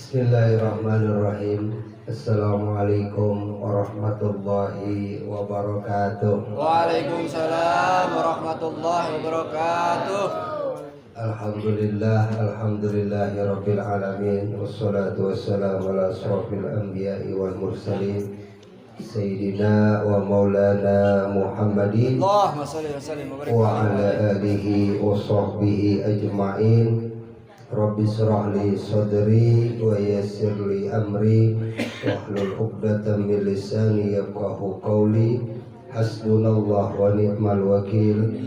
Bismillahirrahmanirrahim. Assalamualaikum warahmatullahi wabarakatuh. Waalaikumsalam warahmatullahi wabarakatuh. Alhamdulillahi rabbil alamin. Wassalatu wassalamu ala asrofil anbiya'i wal mursalin Sayyidina wa maulana Muhammadin Allahumma shalli wa sallim wa barik wa ala alihi wa sahbihi ajma'in. Rabbi shrah li sadri wa yassir li amri wahlul 'uqdatam min lisani yafqahu qawli. Hasbunallah wa ni'mal wakil,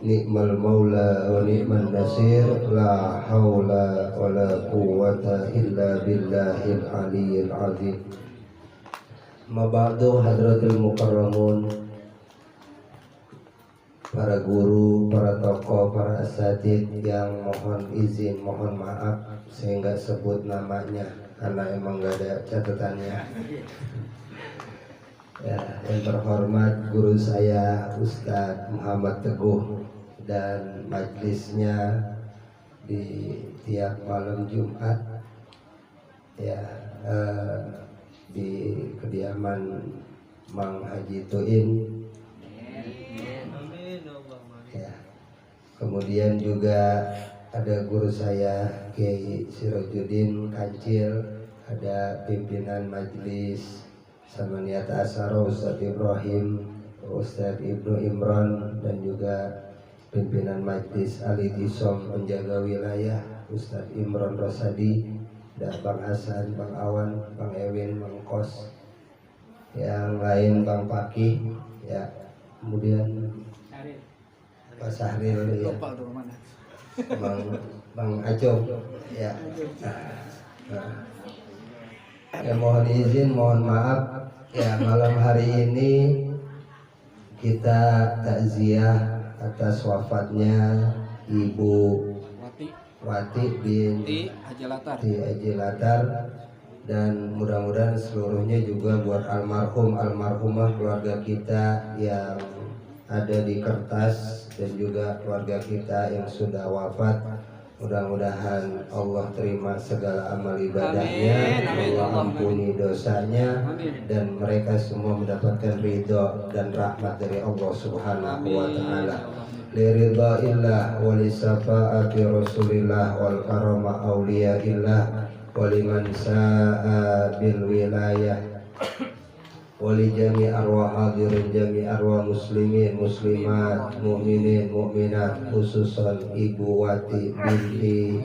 ni'mal maula wa ni'man nasir, la haula wa la quwwata illa billahil aliyyil azim. Ma ba'du, hadratul mukarramun, para guru, para tokoh, para asatid yang mohon izin, mohon maaf saya nggak sebut namanya karena emang nggak ada catatannya. Ya, yang terhormat guru saya Ustadz Muhammad Teguh dan majelisnya di tiap malam Jumat ya, di kediaman Mang Haji Tuin. Ya. Kemudian juga ada guru saya Kiai Sirajuddin Kancil, ada pimpinan majelis Samaniyat Asyara Ustadz Ibrahim, Ustadz Ibnu Imran, dan juga pimpinan majelis Ali Tisom penjaga wilayah Ustadz Imran Rosadi, dan Bang Hasan, Bang Awan, Bang Ewin, Bang Kos, yang lain Bang Pakih, ya, kemudian Pak Sahril, ya, Bang Acong, ya. Ya, mohon izin, mohon maaf ya, malam hari ini kita takziah atas wafatnya Ibu Wati binti Haji Latar, dan mudah-mudahan seluruhnya juga buat almarhum almarhumah keluarga kita yang ada di kertas dan juga keluarga kita yang sudah wafat. Mudah-mudahan Allah terima segala amal ibadahnya, Allah ampuni dosanya, dan mereka semua mendapatkan ridho dan rahmat dari Allah Subhanahu wa Ta'ala. Liridhaillah wa lisafa'ati Rasulillah wal karama awliyaillah wa liman sa'a bil wilayah wali jami arwah hadirin, jami arwah muslimin muslimat, mu'minin mu'minat, khususan Ibu Wati binti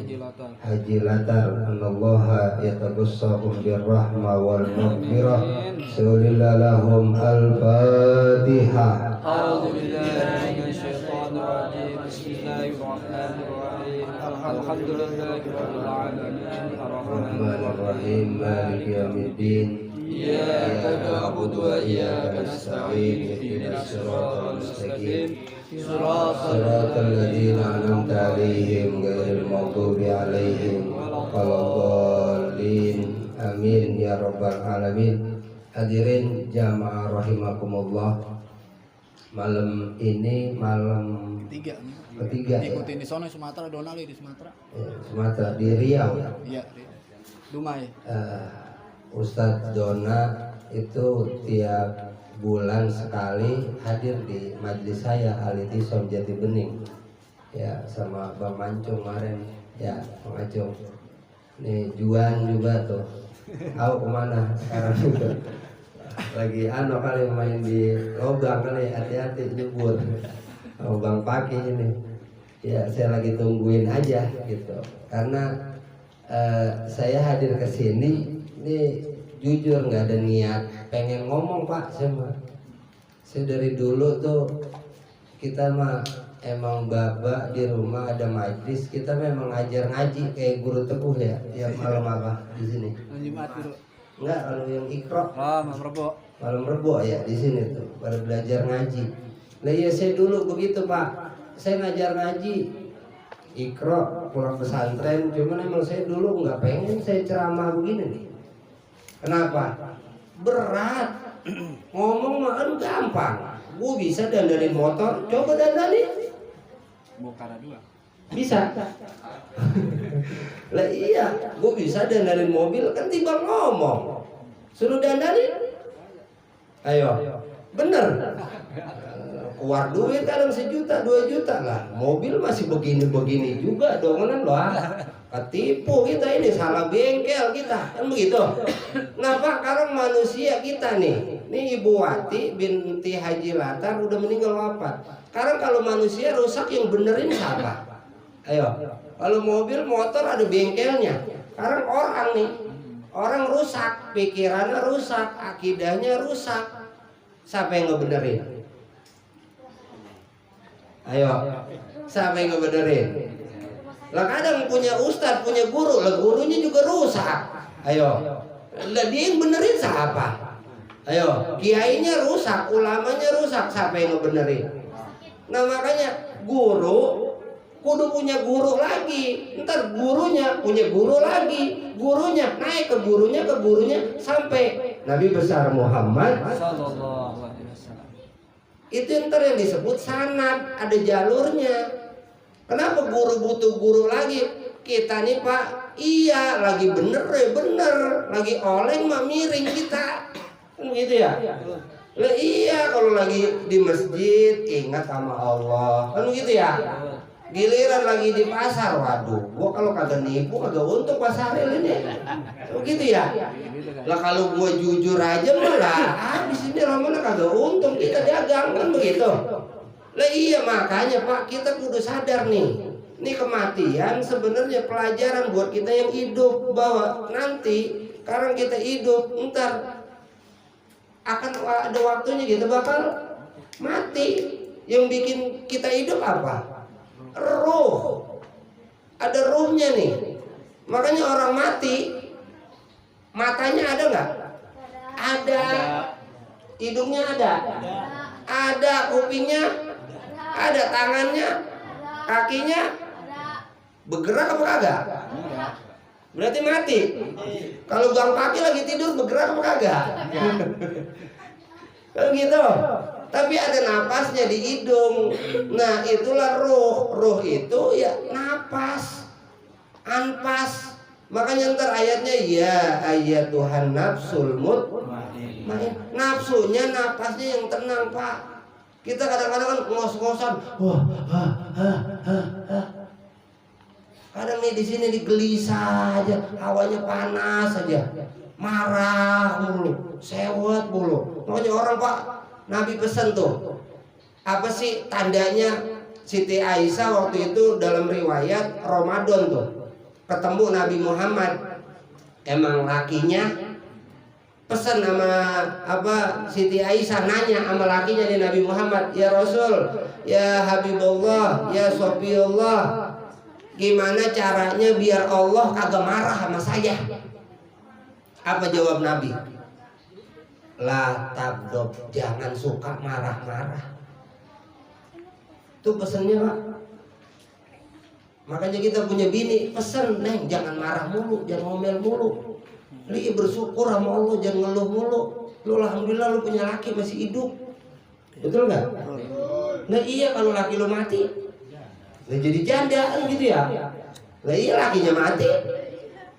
Haji Latar, anallaha yatabassahum birrahmah wal maghfirah. Sulillah lahum al-fatihah. A'udzu billahi minasyaitonir rajim. Bismillahirrahmanirrahim. Alhamdulillahi rabbil alamin. Arrahmanir rahim, maliki yaumiddin. Iyyaka na'budu wa iyyaka nasta'in. Ihdinas siratal mustaqim. Siratal ladzina an'amta 'alaihim ghairil maghdubi 'alaihim waladdallin. Amin ya rabbal alamin. Hadirin jamaah rahimakumullah, malam ini malam ketiga ya. Ikutin di sana Sumatera, Donali di Sumatera. Ya, Sumatera di Riau. Iya, Dumai. Ustadz Dona itu tiap bulan sekali hadir di majelis saya Ali Tisom Jati Bening, ya, sama Bang Mancung kemarin, ya, Bang Mancung. Nih Juan juga tuh, tahu kemana sekarang juga. Lagi kali main di lobang kali, hati-hati jebur. Oh, Bang Pakih ini, ya, saya lagi tungguin aja gitu, karena saya hadir ke sini ini jujur nggak ada niat pengen ngomong Pak, saya dari dulu tuh kita mah emang babak di rumah ada majlis, kita memang ngajar ngaji kayak guru Teguh ya, yang malam apa di sini? Jumat dulu. Enggak, kalau yang Iqra. Malam Rebo. Malam Rebo ya di sini tuh pada belajar ngaji. Nah ya saya dulu begitu Pak, saya ngajar ngaji Iqra pulang pesantren, cuman emang saya dulu nggak pengen saya ceramah begini nih. Kenapa? Berat. Ngomong mah kan gampang. Gua bisa dandanin motor, coba dandanin. Bokara dua. Bisa. Lah iya, gue bisa dandanin mobil kan tiba ngomong. Suruh dandanin. Ayo, bener. Keluar duit kadang 1 juta, 2 juta lah. Mobil masih begini-begini juga dongonan loh. Ketipu kita ini, salah bengkel kita. Kan begitu. Nah Pak, sekarang manusia kita nih. Ini Ibu Wati binti Haji Latar udah meninggal wafat. Sekarang kalau manusia rusak yang benerin siapa? Ayo. Kalau mobil, motor ada bengkelnya. Sekarang orang nih. Orang rusak, pikirannya rusak, akidahnya rusak. Siapa yang ngebenerin? Ayo, siapa yang ngebenerin? Lah kadang punya ustadz, punya guru, lah gurunya juga rusak. Ayo, lah dia yang benerin siapa? Ayo, kiainya rusak, ulamanya rusak, siapa yang ngebenerin? Nah makanya guru kudu punya guru lagi, ntar gurunya punya guru lagi, gurunya naik ke gurunya sampai Nabi besar Muhammad Sallallahu alaihi wasallam. itu ntar yang disebut sanad, ada jalurnya. Kenapa guru butuh guru lagi? Kita nih Pak, iya lagi bener ya bener, lagi oleng mah miring kita, kan gitu ya? Lah iya kalau lagi di masjid ingat sama Allah, kan gitu ya? Giliran lagi di pasar, waduh, gua kalau kagak nipu kagak untung pasar ini, begitu ya? Lah kalau gua jujur aja malah, di sini Ramana kagak untung kita dagang kan begitu. Lah iya makanya Pak kita kudu sadar nih, ini kematian sebenarnya pelajaran buat kita yang hidup bahwa nanti sekarang kita hidup, ntar akan ada waktunya kita bakal mati. Yang bikin kita hidup apa? Ruh, ada ruhnya nih. Makanya orang mati matanya ada nggak? Ada. Hidungnya ada kupingnya ada, tangannya, kakinya bergerak apa kagak? Berarti mati. Kalau Bang Paki lagi tidur bergerak apa kagak? Kan gitu. Tapi ada napasnya di hidung. Nah itulah ruh. Ruh itu ya napas, anpas. Makanya ntar ayatnya ya ayat Tuhan nafsul mutmain. Nafsunya napasnya yang tenang Pak. Kita kadang-kadang kan ngos-ngosan. Kadang nih di sini digelisah aja, hawanya panas aja, marah mulu, sewot mulu. Makanya orang Pak, Nabi pesan tuh, apa sih tandanya Siti Aisyah waktu itu dalam riwayat Ramadan tuh ketemu Nabi Muhammad, emang lakinya pesan sama apa Siti Aisyah nanya sama lakinya nih Nabi Muhammad, ya Rasul, ya Habibullah, ya Sofiyullah, gimana caranya biar Allah kagak marah sama saya? Apa jawab Nabi? La tabdob, jangan suka marah-marah. Itu pesannya Pak. Makanya kita punya bini pesen, Neng jangan marah mulu, jangan ngomel mulu. Li bersyukur sama Allah, jangan ngeluh mulu. Lu alhamdulillah lu punya laki masih hidup. Betul nggak? Nah iya kalau laki lu mati, nah jadi janda kan gitu ya. Nah iya lakinya mati.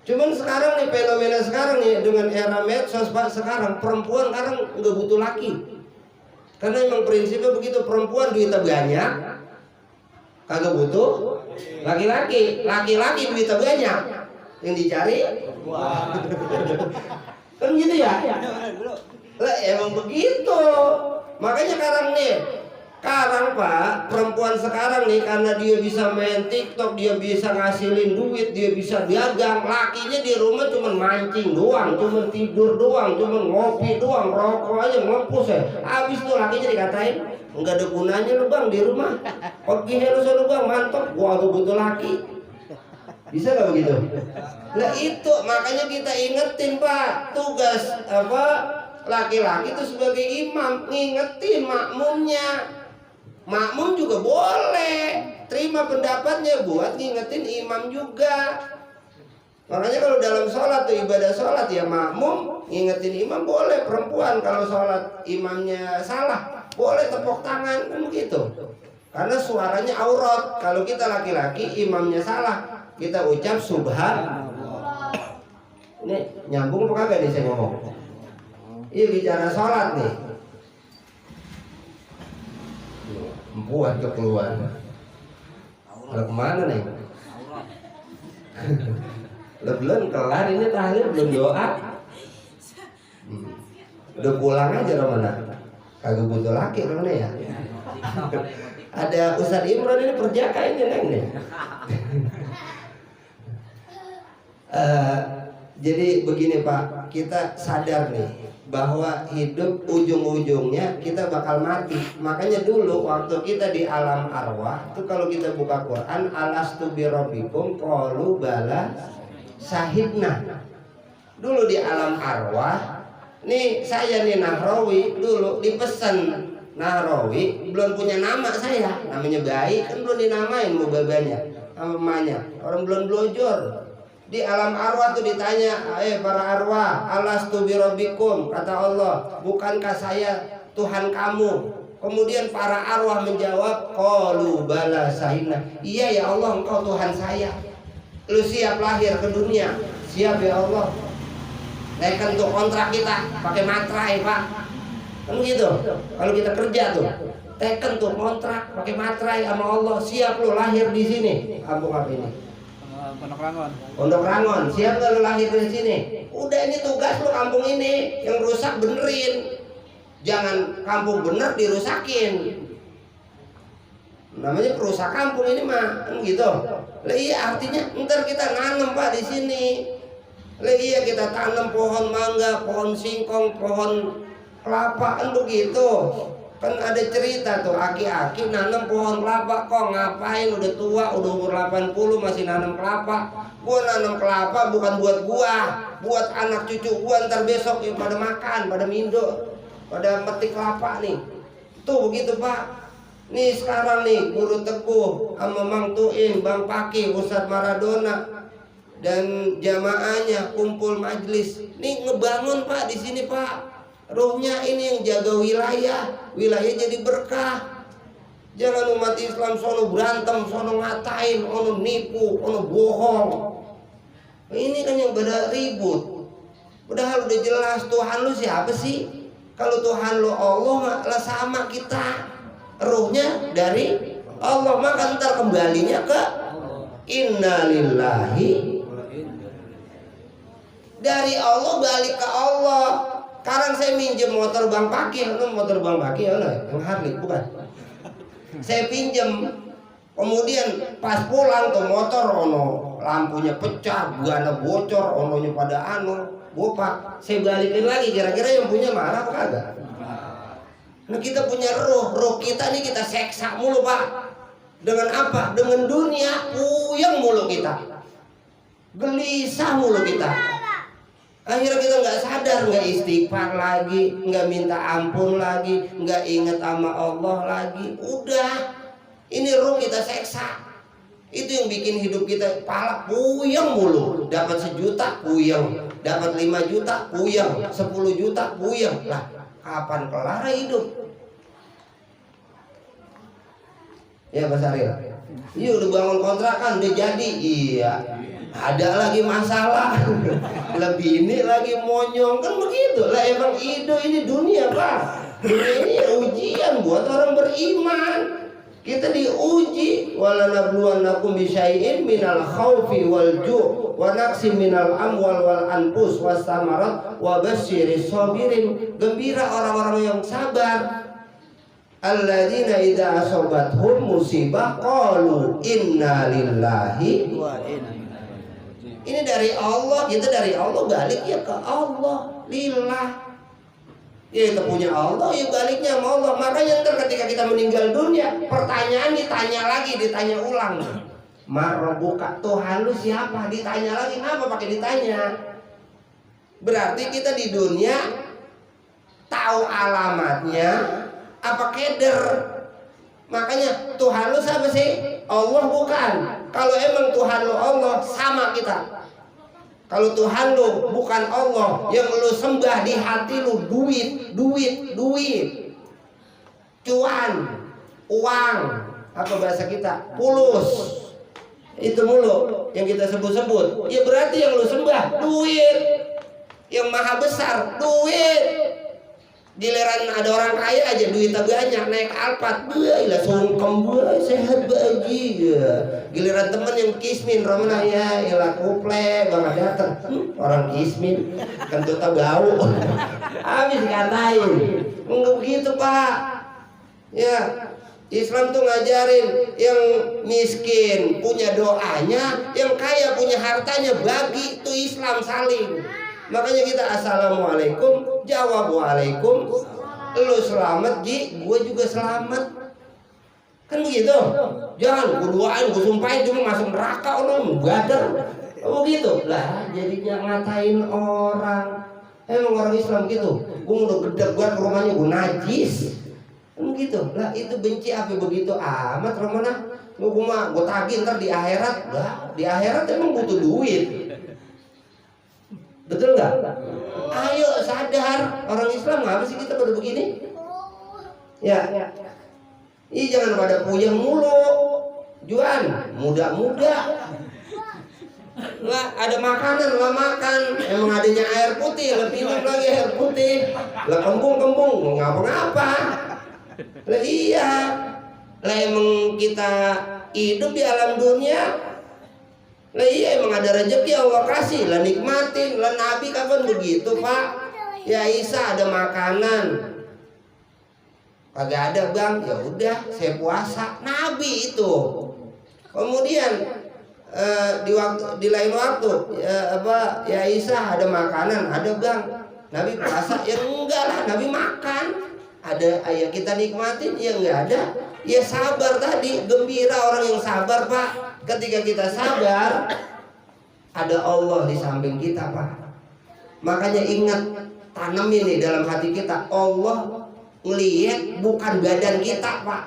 Cuman sekarang nih fenomena sekarang nih dengan era medsos Pak, sekarang perempuan sekarang nggak butuh laki. Karena emang prinsipnya begitu, perempuan duitnya banyak, kagak butuh laki-laki. Laki-laki duitnya banyak, yang dicari kan gitu ya. Lah emang begitu. Makanya sekarang nih, sekarang Pak, perempuan sekarang nih karena dia bisa main TikTok, dia bisa ngasilin duit, dia bisa dagang. Lakinya di rumah cuman mancing doang, cuman tidur doang, cuman ngopi doang, rokok aja ngepus ya. Habis tuh lakinya dikatain, enggak ada gunanya lu Bang di rumah. Pergi lu sono Bang, mantap, gua agak butuh laki. Bisa gak begitu? Nah itu makanya kita ingetin Pak, tugas apa laki-laki itu sebagai imam, ngingetin makmumnya. Makmum juga boleh terima pendapatnya buat ngingetin imam juga. Makanya kalau dalam sholat tuh ibadah sholat ya makmum ngingetin imam boleh. Perempuan kalau sholat imamnya salah boleh tepuk tangan kan begitu. Karena suaranya aurat. Kalau kita laki-laki imamnya salah, kita ucap subhanallah. Ini nyambung apa kagak nih saya ngomong? Iya bicara sholat nih. Buat keluar. Kalau kemana nih? Belum kelar ini tahlil, belum doa. Udah pulang aja Romana. Kagak butuh laki Romana ya. Ada Ustaz Imran ini perjaka ini neng nih. Jadi begini Pak, kita sadar nih bahwa hidup ujung-ujungnya kita bakal mati. Makanya dulu waktu kita di alam arwah itu kalau kita buka Quran, alastu birabbikum qalu bala syahidna. Dulu di alam arwah, nih saya nih Nahrawi dulu dipesan. Nahrawi belum punya nama saya, namanya bayi kan belum dinamain mau babanya sama mamanya, orang belum blojor. Di alam arwah tuh ditanya, para arwah, alastu birabbikum, kata Allah, bukankah saya Tuhan kamu? Kemudian para arwah menjawab, qalu bala syahidna. Iya ya Allah, engkau Tuhan saya. Lu siap lahir ke dunia? Siap ya Allah. Naikkan tuh kontrak kita pakai materai Pak. Kan gitu. Kalau kita kerja tuh, teken tuh kontrak pakai materai sama Allah. Siap lu lahir di sini. Kampung apa ini? Pondok Rangon. Pondok Rangon. Siap gak lu lahir di sini? Udah ini tugas lu kampung ini. Yang rusak benerin. Jangan kampung bener dirusakin. Namanya perusak kampung ini mah, kan gitu. Lah iya artinya ntar kita nanam Pak di sini. Lah iya kita tanam pohon mangga, pohon singkong, pohon kelapa kan begitu. Kan ada cerita tuh aki-aki nanam pohon kelapa. Kok ngapain udah tua, udah umur 80 masih nanam kelapa. Gua nanam kelapa bukan buat gua, buat anak cucu gua ntar besok ya pada makan, pada mindo, pada metik kelapa nih. Tuh begitu Pak. Nih sekarang nih Guru Teguh sama Mang Tuin, Bang Paki, Ustadz Maradona dan jamaahnya kumpul majlis. Nih ngebangun Pak di sini Pak. Rohnya ini yang jaga wilayah jadi berkah. Jangan umat Islam sono berantem, sono ngatain, ono nipu, ono bohong. Ini kan yang pada ribut. Padahal udah jelas Tuhan lu siapa sih? Kalau Tuhan lu Allah lah sama kita. Ruhnya dari Allah, maka ntar kembalinya ke innalillahi. Dari Allah balik ke Allah. Sekarang saya minjem motor Bang Paki, motor Bang Paki yang Harley bukan? Saya pinjem, kemudian pas pulang tuh motor ono lampunya pecah, gana bocor, ononya pada bopak. Saya balikin lagi, kira-kira yang punya marah apa kagak? Nah kita punya roh kita nih kita seksa mulu Pak. Dengan apa? Dengan dunia, puyeng mulu kita, gelisah mulu kita. Akhirnya kita nggak sadar, nggak istighfar lagi, nggak minta ampun lagi, nggak ingat sama Allah lagi. Udah, ini roh kita seksa. Itu yang bikin hidup kita pala puyeng mulu. Dapat 1 juta puyeng, dapat 5 juta puyeng, 10 juta puyeng. Lah, kapan kelar hidup? Ya Mas Ariel. Iya udah bangun kontrakan, udah jadi. Iya. Ada lagi masalah. Lebih ini lagi monyong kan begitu. Lah emang ini dunia Pak. Dunia ini ujian buat orang beriman. Kita diuji. Walanabluwannakum bisyai'in minal khaufi wal ju' wa naqsi minal amwal wal anfus was samarat wa basyiris sabirin. Gembira orang-orang yang sabar. Alladzina idza asabathum musibah qalu inna lillahi wa inna. Ini dari Allah, kita dari Allah balik ya ke Allah, lillah. Ya kita punya Allah, ya baliknya sama Allah. Makanya ntar ketika kita meninggal dunia, pertanyaan ditanya ulang. Marabbuka, Tuhan lu siapa? Ditanya lagi, kenapa pakai ditanya? Berarti kita di dunia tahu alamatnya, apa keder? Makanya Tuhan lu siapa sih? Allah bukan. Kalau emang Tuhan lu Allah, sama kita. Kalau Tuhan lu bukan Allah, yang lu sembah di hati lu duit, cuan, uang, Apa bahasa kita? Pulus. Itu mulu yang kita sebut-sebut. Ya berarti yang lu sembah duit. Yang maha besar duit. Giliran ada orang kaya aja duitnya banyak, naik Alphard, ilah sungkem gue sehat baji. Giliran temen yang kismin romana ya ilah kuple bang dateng orang kismin kentutnya bau. Habis dikatain. Enggak begitu pak. Ya, Islam tuh ngajarin yang miskin punya doanya, yang kaya punya hartanya, bagi. Itu Islam saling. Makanya kita assalamualaikum, jawab waalaikum. Lu selamat Ji, gue juga selamat. Kan begitu. Jangan gue duain, gue sumpahin cuma masuk neraka orang badar. Oh gitu lah, jadinya ngatain orang. Emang orang Islam gitu. Gue udah gedek gue ke rumahnya gue najis. Gitu lah, itu benci apa begitu amat Romana. Gue tagih ntar di akhirat lah. Di akhirat emang butuh duit, betul nggak? Ayo sadar, orang Islam ngapa sih kita pada begini? Ya, ih jangan pada puyeng mulu. Juan, muda-muda. Lah ada makanan lah makan. Emang adanya air putih, lebih minum lagi air putih. Lah kembung-kembung, ngapa-ngapa. Lah iya, lah emang kita hidup di alam dunia. Lah iya emang ada rezeki Allah kasih, lah nikmatin. Lah Nabi kapan begitu pak? Ya Isa ada makanan, kagak ada bang, ya udah saya puasa. Nabi itu. Kemudian di lain waktu ya Isa ada makanan, ada bang, Nabi puasa, ya enggak lah Nabi makan. Ada ayat kita nikmatin, ya enggak ada. Ya sabar tadi, gembira orang yang sabar pak. Ketika kita sabar, ada Allah di samping kita pak. Makanya ingat, tanemin nih dalam hati kita, Allah ngelihat bukan badan kita pak,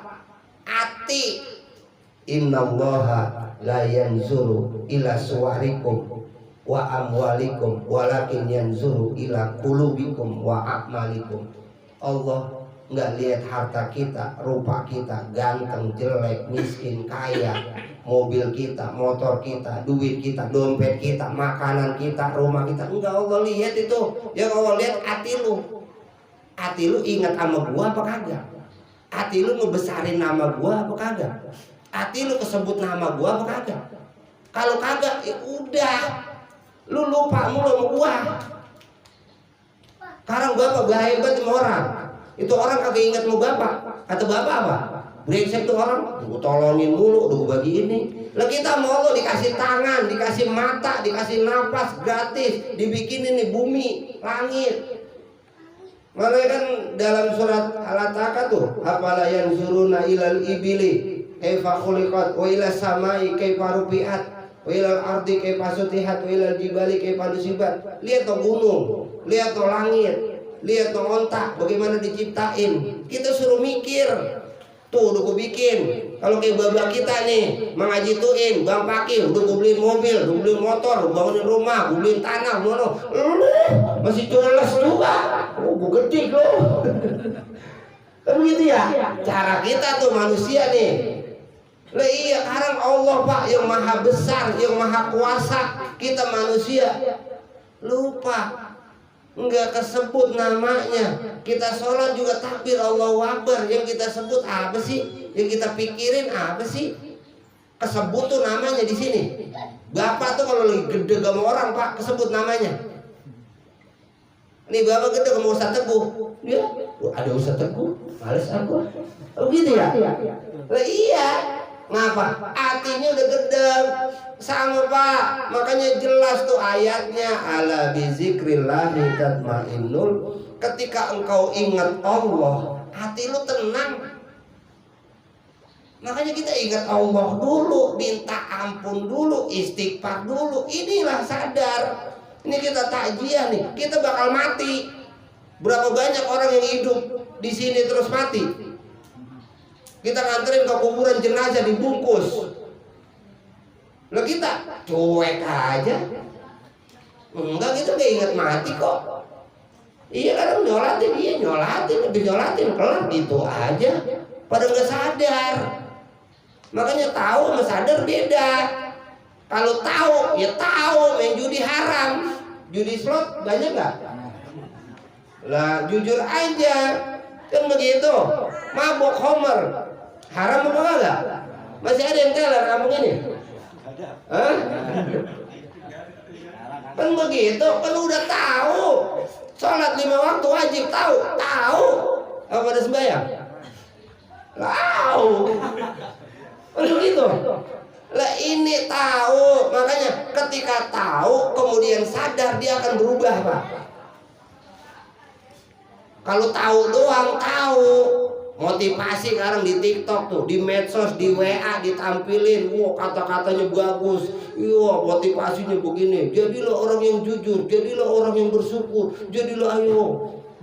hati. Innallaha la yanzuru ila suwarikum wa amwalikum walakin yanzuru ila qulubikum wa a'malikum. Allah nggak lihat harta kita, rupa kita, ganteng, jelek, miskin, kaya, mobil kita, motor kita, duit kita, dompet kita, makanan kita, rumah kita. Enggak, Allah lihat itu. Yang Allah lihat hati lu. Hati lu ingat sama gua apa kagak? Hati lu ngebesarin nama gua apa kagak? Hati lu kesebut nama gua apa kagak? Kalau kagak, ya udah. Lu lupa mulu sama gua. Sekarang bapak gak hebat sama orang. Itu orang kagak ingat mau bapak. Kata bapak apa? Brengsek tuh orang. Gue tolongin mulu, udah gue bagi ini. Lah kita mau Allah dikasih tangan, dikasih mata, dikasih napas gratis, dibikinin nih bumi, langit. Makanya kan dalam surat Al-Ataka tuh, apala yang suruna ilal ibili kaifa khuliqat wa ila samai kaifa rufi'at wa ilal ardi kaifa sutihat wa ilal jibali kaifa nusibat. Lihat tuh gunung, lihat tuh langit, lihat tuh ontak bagaimana diciptain. Kita suruh mikir. Tuh udah gue bikin. Kalau kayak babak kita nih mengaji tuin, Bang Pakir udah gue beliin mobil, udah beliin motor, udah bangunin rumah, gue beliin tanah, mono. Masih culas juga. Oh, gue gede loh. Kan begitu ya? Cara kita tuh manusia nih. Lah iya, sekarang Allah Pak yang maha besar, yang maha kuasa, kita manusia lupa. Enggak kesebut namanya. Kita sholat juga takbir Allahu Akbar. Yang kita sebut apa sih? Yang kita pikirin apa sih? Kesebut tuh namanya di sini. Bapak tuh kalau lagi gede sama orang Pak, kesebut namanya. Nih bapak gede sama Ustaz Teguh. Ya, ada Ustaz Teguh. Males aku. Oh gitu ya? Lah iya. Ngapa? Hatinya udah gede sama Pak. Makanya jelas tuh ayatnya, ala bizikrillahi tatmainnul. Ketika engkau ingat Allah, hati lu tenang. Makanya kita ingat Allah dulu, minta ampun dulu, istighfar dulu. Inilah sadar. Ini kita takjiah nih, kita bakal mati. Berapa banyak orang yang hidup di sini terus mati? Kita nganterin ke kuburan jenazah dibungkus. Lah kita cuek aja. Enggak, kita gak ingat mati kok. Iya kadang nyolatin, lebih nyolatin, kelar gitu aja. Pada nggak sadar. Makanya tahu sama sadar beda. Kalau tahu, ya tahu main judi haram. Judi slot banyak nggak? Lah jujur aja, kan begitu. Mabok homer, haram apa enggak? Masih ada yang teler kampung ini? Hah? Kan begitu, kan udah tahu. Sholat 5 waktu wajib tahu. Apa pada sembahyang? Tahu. Kan begitu. Lah ini tahu, makanya ketika tahu kemudian sadar dia akan berubah, Pak. Kalau tahu doang tahu. Motivasi sekarang di TikTok tuh, di medsos, di WA ditampilin, wah kata-katanya bagus, iya motivasinya begini, jadilah orang yang jujur, jadilah orang yang bersyukur, jadilah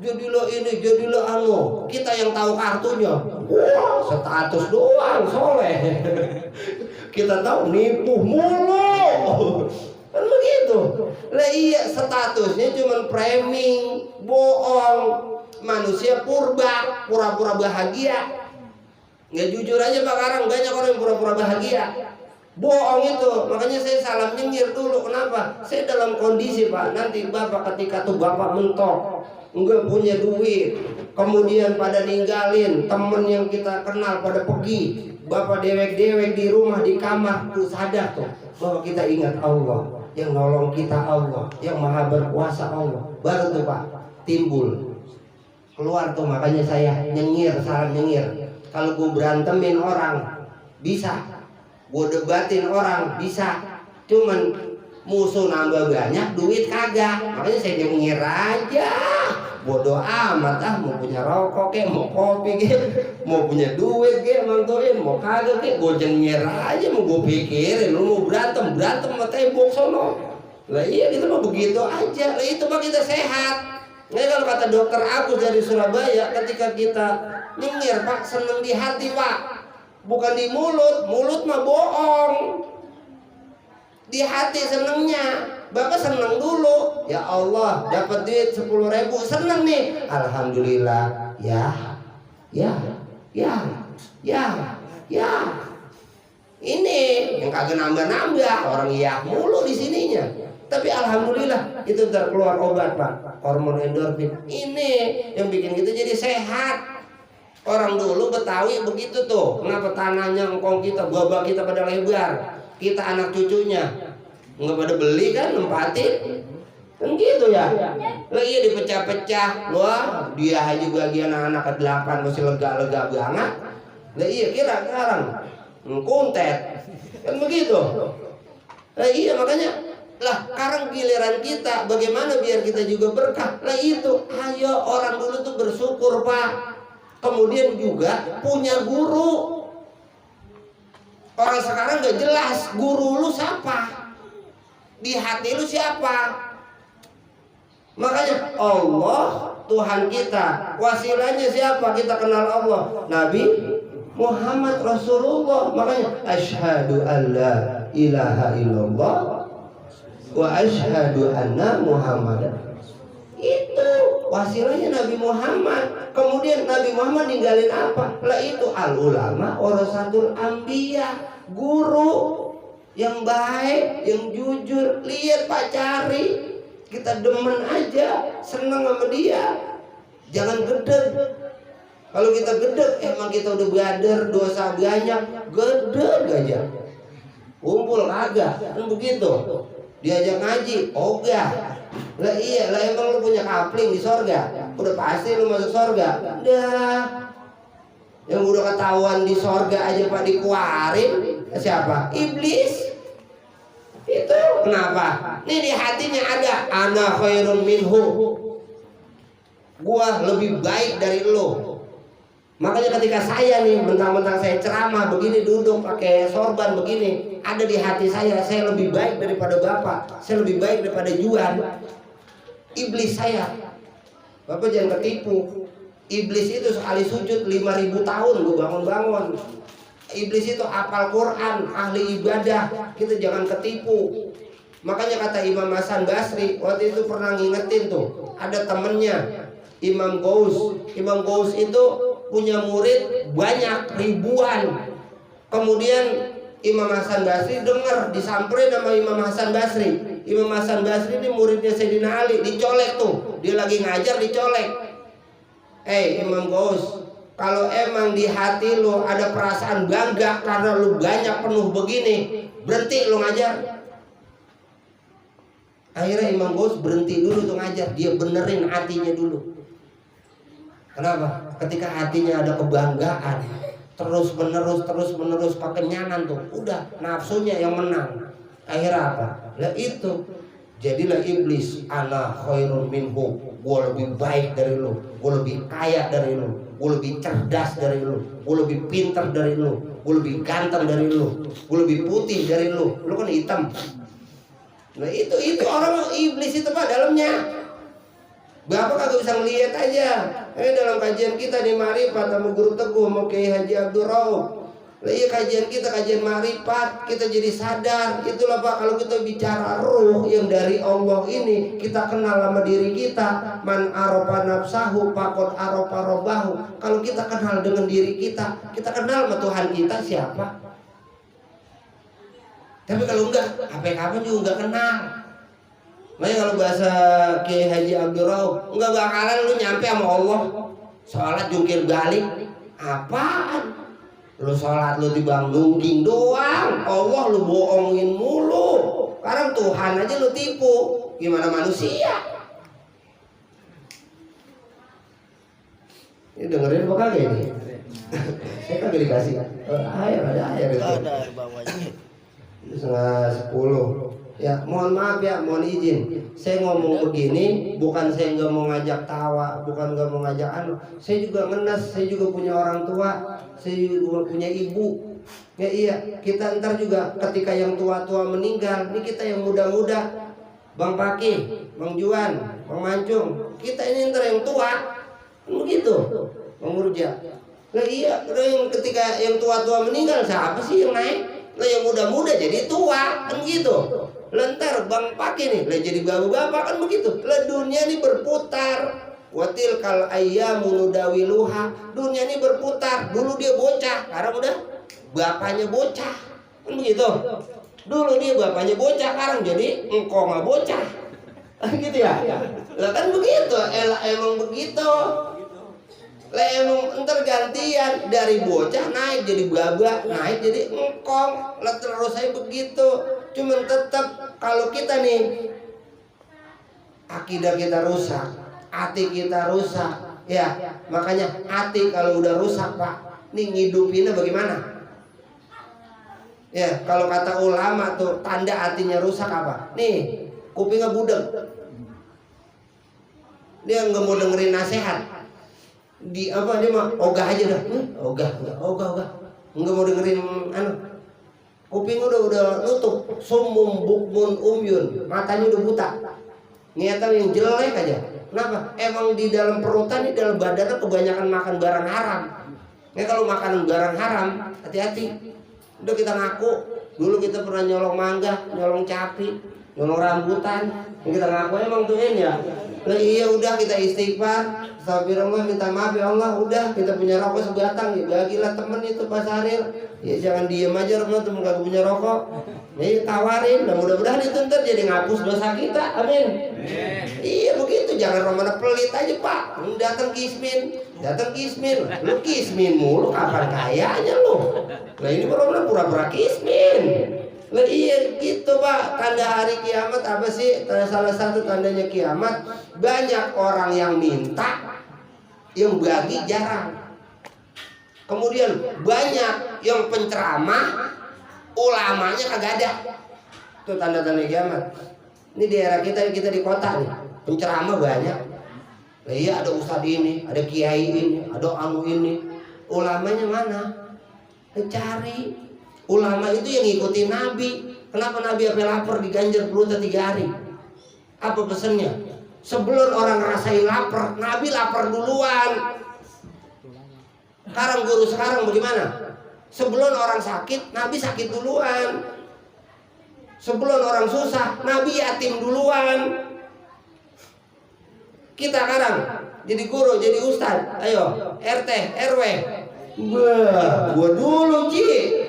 jadilah ini, jadilah anu. Kita yang tahu kartunya, wah status doang soleh. Kita tahu nipu mulu, kan begitu. Lah iya statusnya cuma framing, bohong. Manusia pura-pura bahagia. Nggak jujur aja Pak Karang, banyak orang yang pura-pura bahagia. Bohong itu. Makanya saya salam nyengir dulu. Kenapa? Saya dalam kondisi Pak, nanti Bapak ketika tuh Bapak mentok, nggak punya duit, kemudian pada ninggalin temen yang kita kenal pada pergi, Bapak dewek-dewek di rumah di kamar, tuh sadar tuh bahwa kita ingat Allah, yang nolong kita Allah, yang maha berkuasa Allah. Baru tuh Pak timbul keluar tuh. Makanya saya nyengir, salam nyengir. Kalau gue berantemin orang bisa, gue debatin orang bisa, cuman musuh nambah banyak, duit kagak. Makanya saya nyengir aja. Bodoh amat mau punya rokok kek, mau kopi kek, mau punya duit kek, mantuin, mau kagak kek, gue nyengir aja. Mau gue pikirin, lu mau berantem sama tembok sono. Lah iya kita mah begitu aja. Lah itu mah kita sehat. Nah kalau kata dokter Agus dari Surabaya, ketika kita nyengir Pak, seneng di hati Pak, bukan di mulut. Mulut mah bohong, di hati senengnya. Bapak seneng dulu, ya Allah dapat duit 10.000, seneng nih, alhamdulillah, ya. Ini yang kagak nambah-nambah, orang iya mulu di sininya. Tapi alhamdulillah itu terkeluar obat Pak, hormon endorfin. Ini yang bikin kita jadi sehat. Orang dulu Betawi begitu tuh. Kenapa tanahnya engkong kita, babak kita pada lebar, kita anak cucunya nggak pada beli kan, nempatin kan gitu ya. Lagi dipecah-pecah, wah dia aja bagian anak ke-8 masih lega-lega banget. Lah iya kira sekarang kuntet kan begitu. Lah iya makanya lah sekarang giliran kita, bagaimana biar kita juga berkah. Lah itu, ayo orang dulu tuh bersyukur Pak. Kemudian juga punya guru. Orang sekarang gak jelas guru lu siapa, di hati lu siapa. Makanya Allah Tuhan kita, wasilahnya siapa? Kita kenal Allah, Nabi Muhammad Rasulullah. Makanya asyhadu an la ilaha illallah wa asyhadu anna Muhammadan. Itu wasilahnya Nabi Muhammad. Kemudian Nabi Muhammad ninggalin apa? Lah itu al ulama warasatul anbiya, guru yang baik, yang jujur. Lihat Pak, cari, kita demen aja, seneng sama dia. Jangan gedeg. Kalau kita gedeg, emang kita udah bader, dosa banyak, gedeg aja. Kumpul kagak, kan begitu. Diajak ngaji, ogah. Lah iya, lah emang lu punya kapling di sorga? Udah pasti lu masuk sorga. Udah. Yang udah ketahuan di sorga aja Pak dikeluarin, siapa? Iblis. Itu kenapa? Nih di hatinya ada ana khairun minhu. Gua lebih baik dari lu. Makanya ketika saya nih mentang-mentang saya ceramah begini, duduk pakai sorban begini, ada di hati saya lebih baik daripada Bapak, saya lebih baik daripada Juan. Iblis saya, Bapak jangan ketipu. Iblis itu sekali sujud 5.000 tahun gue bangun-bangun. Iblis itu hafal Quran, ahli ibadah, kita jangan ketipu. Makanya kata Imam Hasan Basri waktu itu pernah ngingetin tuh, ada temennya Imam Ghaus. Imam Ghaus itu punya murid banyak ribuan. Kemudian Imam Hasan Basri dengar disamperin sama Imam Hasan Basri. Imam Hasan Basri ini muridnya Sayyidina Ali, dicolek tuh. Dia lagi ngajar dicolek. Imam Ghaus, kalau emang di hati lu ada perasaan bangga karena lu banyak penuh begini, berhenti lu ngajar. Akhirnya Imam Ghaus berhenti dulu tuh ngajar. Dia benerin hatinya dulu. Kenapa? Ketika hatinya ada kebanggaan, terus menerus kekenyangan tuh, udah nafsunya yang menang. Akhirnya apa? Lah itu jadilah iblis. Ana khairun minhu, gua lebih baik dari lu, gua lebih kaya dari lu, gua lebih cerdas dari lu, gua lebih pintar dari lu, gua lebih ganteng dari lu, gua lebih putih dari lu kan hitam. Nah itu orang iblis itu Pak dalamnya. Bapak kagak bisa ngeliat aja. Dalam kajian kita di Ma'rifat sama Guru Teguh mau Kiai Haji Abdul Rauf. Lah iya kajian kita kajian Ma'rifat, kita jadi sadar. Itulah Pak, kalau kita bicara ruh yang dari Allah ini, kita kenal sama diri kita. Man arofa nafsahu faqad arofa rabbahu. Kalau kita kenal dengan diri kita kenal sama Tuhan kita siapa. Tapi kalau enggak, apa-apa juga enggak kenal. Makanya kalau bahasa Kiai Haji Abdul Rauf, enggak bakalan lu nyampe sama Allah. Sholat jungkir balik, apaan? Lu sholat lu dibang nungging doang, Allah lu bohongin mulu. Sekarang Tuhan aja lu tipu, gimana manusia? Ini dengerin apa kagak ini? Saya kagak dikasih ada air itu. Ada bawahnya. 9:30. Ya, mohon maaf ya, mohon izin. Saya ngomong begini bukan saya nggak mau ngajak tawa, bukan nggak mau ngajak anu. Saya juga ngenes, saya juga punya orang tua, saya juga punya ibu. Ya iya, kita ntar juga ketika yang tua-tua meninggal, ini kita yang muda-muda, Bang Paki, Bang Juan, Bang Mancung, kita ini ntar yang tua, begitu, Bang Murja. Nah iya, yang ketika yang tua-tua meninggal, siapa sih yang naik? Lah yang muda-muda jadi tua, kan gitu. Lentar Bang Paki nih, lah jadi bapak-bapak kan begitu. Lah dunia ini berputar. Watil kal ayyamu nudawiluha. Dunia ini berputar. Dulu dia bocah, sekarang udah bapaknya bocah. Kan begitu. Dulu dia bapaknya bocah, sekarang jadi engkau nggak bocah. Gitu ya. Lah kan begitu, emang begitu. Lah emang ntar gantian dari bocah naik jadi babak, naik jadi engkong. Lah terus saya begitu. Cuman tetap kalau kita nih akidah kita rusak, hati kita rusak, ya makanya hati kalau udah rusak Pak, nih ngidupinnya bagaimana? Ya kalau kata ulama tuh tanda hatinya rusak apa? Nih kupingnya budek, dia nggak mau dengerin nasihat, dia mah ogah aja dah, ogah, nggak mau dengerin kuping udah nutup, sumum bukmun umyun, matanya udah buta, niatan yang jelek aja. Kenapa? Emang di dalam perutan, di dalam badannya kebanyakan makan barang haram. Ya kalau makanan barang haram, hati-hati. Udah kita ngaku, dulu kita pernah nyolong mangga, nyolong capi, nyolong rambutan. Kita ngaku emang tuh ya. Lah iya udah kita istighfar, astagfirullah, minta maaf ya Allah, udah kita punya rokok sebatang, ya bagilah temen itu Pak Saril. Ya jangan diem aja rumah temen kagak punya rokok. Ya tawarin, dan mudah-mudahan itu ntar jadi ngapus dosa kita, amin. Iya begitu, jangan romana pelit aja Pak. Datang kismin, lu kismin mulu, kapan kayanya lu? Lah ini romana pura-pura kismin. Lah iya gitu Pak, tanda hari kiamat apa sih? Salah satu tandanya kiamat, banyak orang yang minta, yang bagi jarang. Kemudian banyak yang penceramah, ulamanya kagak ada. Itu tanda-tanda kiamat. Ini di era kita di kota nih, penceramah banyak. Lah iya ada ustadz ini, ada kiai ini, ada anu ini. Ulamanya mana? Cari. Ulama itu yang ngikutin Nabi. Kenapa Nabi sampai lapar diganjar perutnya 3 hari? Apa pesannya? Sebelum orang ngerasain lapar, Nabi lapar duluan. Sekarang guru sekarang bagaimana? Sebelum orang sakit, Nabi sakit duluan. Sebelum orang susah, Nabi yatim duluan. Kita sekarang jadi guru, jadi ustad, ayo RT, RW. Gua dulu Ci.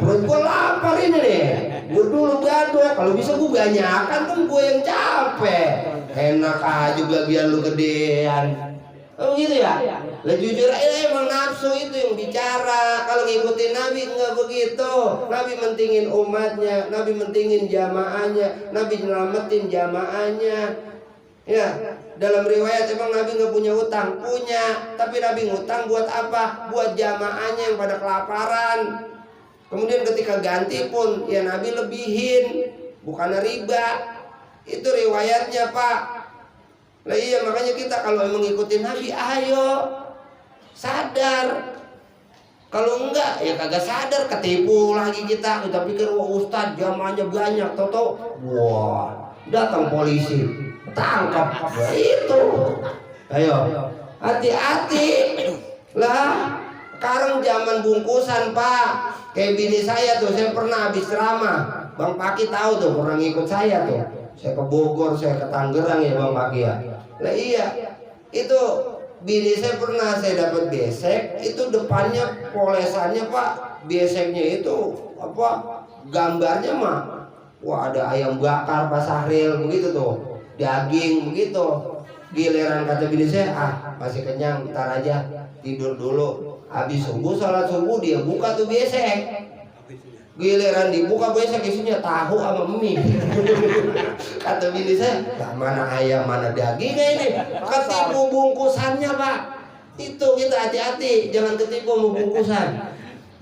Perut gue lapar ini nih. Gue dulu gaduh, kalau bisa gue banyakan kan gue yang capek. Enak aja bagian lu gedean. Oh gitu ya? Lah jujur aja emang nafsu itu yang bicara. Kalau ngikutin Nabi enggak begitu. Nabi mentingin umatnya, Nabi mentingin jamaahnya, Nabi nyelamatin jamaahnya. Ya, dalam riwayat emang Nabi nggak punya utang, punya, tapi Nabi ngutang buat apa? Buat jamaahnya yang pada kelaparan. Kemudian ketika ganti pun, ya Nabi lebihin, bukan riba. Itu riwayatnya Pak. Lah iya makanya kita kalau emang ngikutin Nabi, ayo sadar. Kalau enggak, ya kagak sadar, ketipu lagi kita. Kita pikir wah Ustadz jamaahnya banyak, toto, wah datang polisi, tangkap. Wah, itu. Ayo, hati-hati lah. Sekarang zaman bungkusan Pak. Kayak bini saya tuh, saya pernah habis ceramah. Bang Paki tahu tuh, pernah ngikut saya tuh. Saya ke Bogor, saya ke Tangerang ya Bang Paki ya. Lah iya, itu bini saya pernah saya dapat besek, itu depannya polesannya Pak, beseknya itu apa? Gambarnya mah, wah ada ayam bakar Pak Sahril begitu tuh, daging begitu. Giliran kata bini saya, masih kenyang, ntar aja tidur dulu. Habis subuh, sholat subuh dia buka tuh besek. Giliran dibuka besek isinya tahu sama mie. Kata bini saya, mana ayam mana dagingnya ini? Ketipu bungkusannya Pak. Itu kita hati-hati, jangan ketipu sama bungkusan.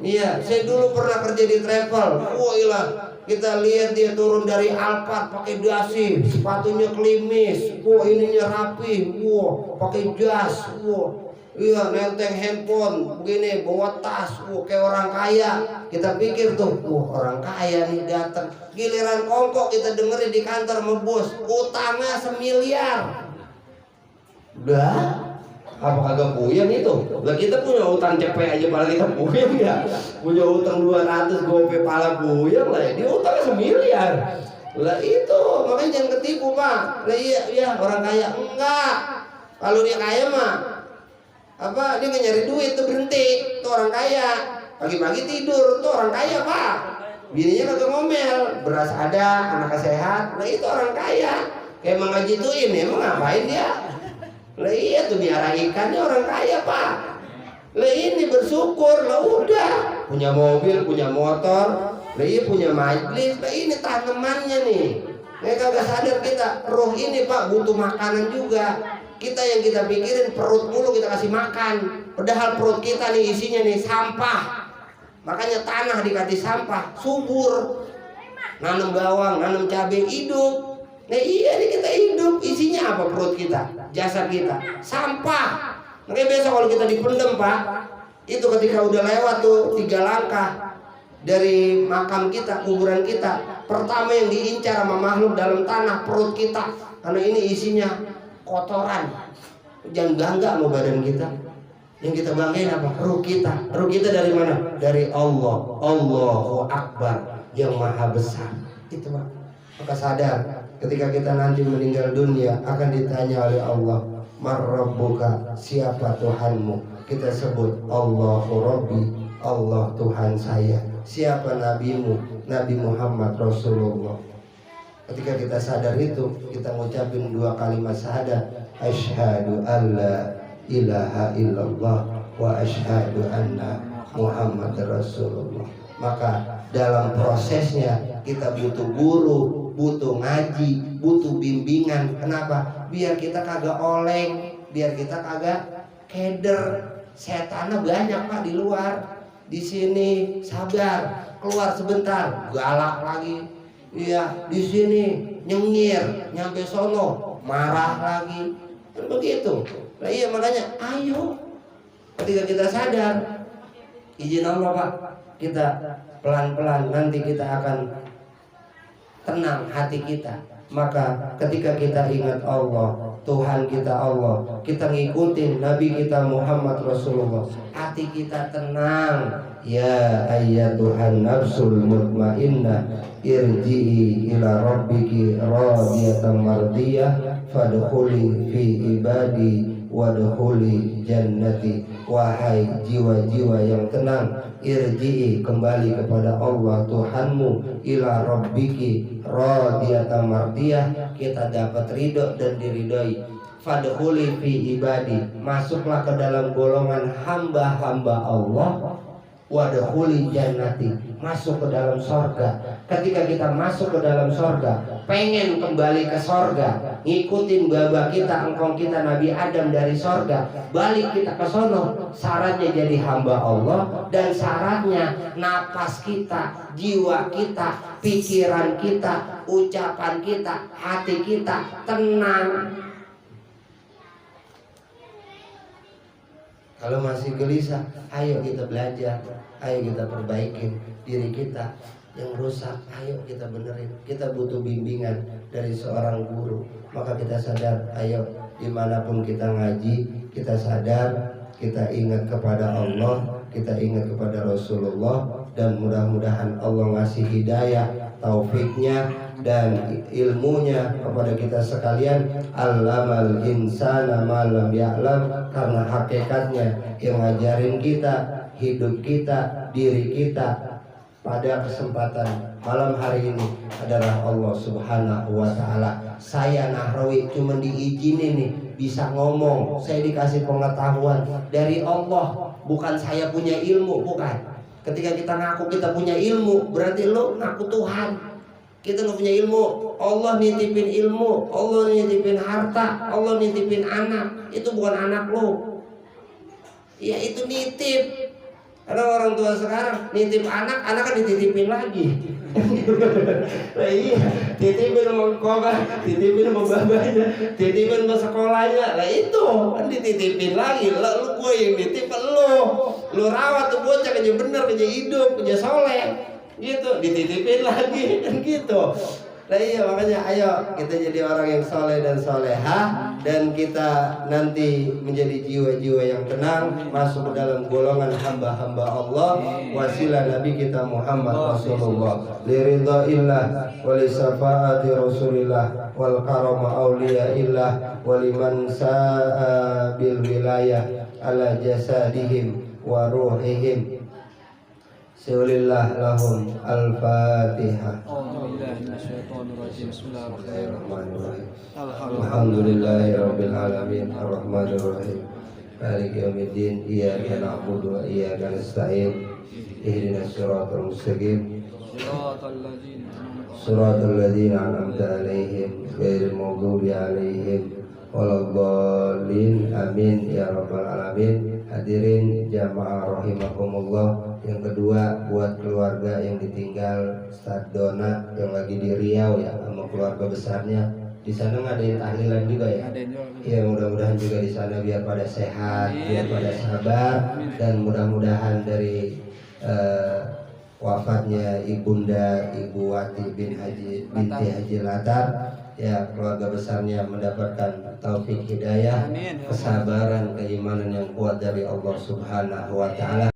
Iya, saya dulu pernah kerja di travel. Wah ilah, kita lihat dia turun dari Alphard pakai dasi, sepatunya klimis, wah ininya rapi, wah pakai jas, wah. Iya, nenteng handphone, begini, bawa tas, kayak orang kaya. Kita pikir tuh, orang kaya nih datang. Giliran kongkok kita dengerin di kantor sama bos, utangnya 1 miliar. Udah, apa kagak puyeng itu? Lah kita punya utang cepet aja malah kita puyeng ya. Punya utang 200 gope pala puyeng lah, dia utangnya 1 miliar. Lah itu, makanya jangan ketipu Pak. Lah iya, orang kaya enggak. Kalau dia kaya mah apa dia nggak nyari duit tuh berhenti, tuh orang kaya. Pagi-pagi tidur tuh orang kaya Pak, bininya kagak ngomel, beras ada, anaknya sehat. Nah itu orang kaya. Kayak Mang Haji Tuin emang ngapain dia? Lah iya tuh biara ikannya orang kaya Pak. Lah ini bersyukur, lah udah punya mobil, punya motor, lah iya punya majelis, lah ini tanamannya nih. Nah kagak sadar kita, roh ini Pak butuh makanan juga. Kita yang kita pikirin perut mulu kita kasih makan, padahal perut kita nih isinya nih sampah. Makanya tanah dikasih sampah, subur. Nanam bawang, nanam cabai, hidup. Nah iya nih kita hidup, isinya apa perut kita? Jasad kita, sampah. Makanya besok kalau kita dipendem Pak, itu ketika udah lewat tuh 3 langkah dari makam kita, kuburan kita, pertama yang diincar sama makhluk dalam tanah perut kita, karena ini isinya kotoran. Jangan bangga sama badan kita. Yang kita banggain apa? Ruh kita. Ruh kita dari mana? Dari Allah. Allahu Akbar, yang maha besar. Itu Pak. Maka sadar ketika kita nanti meninggal dunia akan ditanya oleh Allah, "Man rabbuka?" Siapa Tuhanmu? Kita sebut Allahu Rabbi, Allah Tuhan saya. Siapa nabimu? Nabi Muhammad Rasulullah. Ketika kita sadar itu, kita ngucapin 2 kalimat syahadat, asyhadu alla ilaha illallah wa asyhadu anna Muhammad Rasulullah. Maka dalam prosesnya kita butuh guru, butuh ngaji, butuh bimbingan. Kenapa? Biar kita kagak oleng, biar kita kagak keder. Setannya banyak Pak di luar. Di sini sabar, keluar sebentar galak lagi. Iya, di sini nyengir, nyampe sono marah lagi. Kan begitu. Nah iya makanya ayo ketika kita sadar, izin Allah Pak, kita pelan-pelan nanti kita akan tenang hati kita. Maka ketika kita ingat Allah, Tuhan kita Allah, kita ngikutin Nabi kita Muhammad Rasulullah, hati kita tenang. Ya ayyatuhan nafsul mutmainnah, irji'i ila rabbiki radiyatan mardiyah, fadkhuli fi ibadi wadkhuli jannati. Wahai jiwa-jiwa yang tenang, irji'i, kembali kepada Allah Tuhanmu, ila rabbiki radiyatan mardiyah, kita dapat ridho dan diridhoi. Fadkhuli fi ibadi, masuklah ke dalam golongan hamba-hamba Allah. Wadkhuli jannati, masuk ke dalam sorga. Ketika kita masuk ke dalam sorga, pengen kembali ke sorga, ngikutin baba kita, engkong kita Nabi Adam dari sorga, balik kita ke sono. Syaratnya jadi hamba Allah, dan syaratnya napas kita, jiwa kita, pikiran kita, ucapan kita, hati kita tenang. Kalau masih gelisah, ayo kita belajar, ayo kita perbaikin diri kita yang rusak, ayo kita benerin. Kita butuh bimbingan dari seorang guru. Maka kita sadar, ayo dimanapun kita ngaji, kita sadar, kita ingat kepada Allah, kita ingat kepada Rasulullah, dan mudah-mudahan Allah ngasih hidayah, taufiknya dan ilmunya kepada kita sekalian. Allamal insana ma lam ya'lam, karena hakikatnya yang ngajarin kita, hidup kita, diri kita pada kesempatan malam hari ini adalah Allah Subhanahu wa ta'ala. Saya Nahrawi cuma diizinin nih bisa ngomong, saya dikasih pengetahuan dari Allah, bukan saya punya ilmu, bukan. Ketika kita ngaku kita punya ilmu, berarti lo ngaku Tuhan. Kita nggak punya ilmu. Allah nitipin ilmu, Allah nitipin harta, Allah nitipin anak. Itu bukan anak lo. Ya itu nitip. Karena orang tua sekarang nitip anak, anak kan dititipin lagi. Nah, iya, titipin sama kokak, titipin sama babanya, titipin sama sekolahnya. Lah itu kan dititipin lagi. Lah lu gue yang nitip lu rawat tuh bocah kerja bener, kerja hidup, kerja soleh. Gitu, dititipin lagi kan gitu. Nah iya, makanya ayo kita jadi orang yang soleh dan soleha, dan kita nanti menjadi jiwa-jiwa yang tenang, masuk ke dalam golongan hamba-hamba Allah, wasilah Nabi kita Muhammad Rasulullah, liridhaillah wali syafaati Rasulillah wal karama auliyaillah waliman sa'a bil wilayah ala jasadihim wa ruhihim. Bismillah lahum al-Fatihah. Bismillahirrahmanirrahim. Alhamdulillahirabbil alamin arrahmanir rahim maliki yaumiddin iyyaka na'budu wa iyyaka nasta'in ihdinas siratal mustaqim siratal ladzina an'amta 'alaihim ghairil maghdubi 'alaihim waladdallin amin ya rabbal alamin. Hadirin jamaah rahimakumullah. Yang kedua, buat keluarga yang ditinggal Ustaz Dona yang lagi di Riau ya, sama keluarga besarnya. Di sana ngadain tahlilan juga ya. Ya mudah-mudahan juga di sana biar pada sehat, biar pada sabar, dan mudah-mudahan dari wafatnya ibunda Ibu Wati binti Haji Latar, ya keluarga besarnya mendapatkan taufik hidayah, kesabaran, keimanan yang kuat dari Allah Subhanahu wa ta'ala.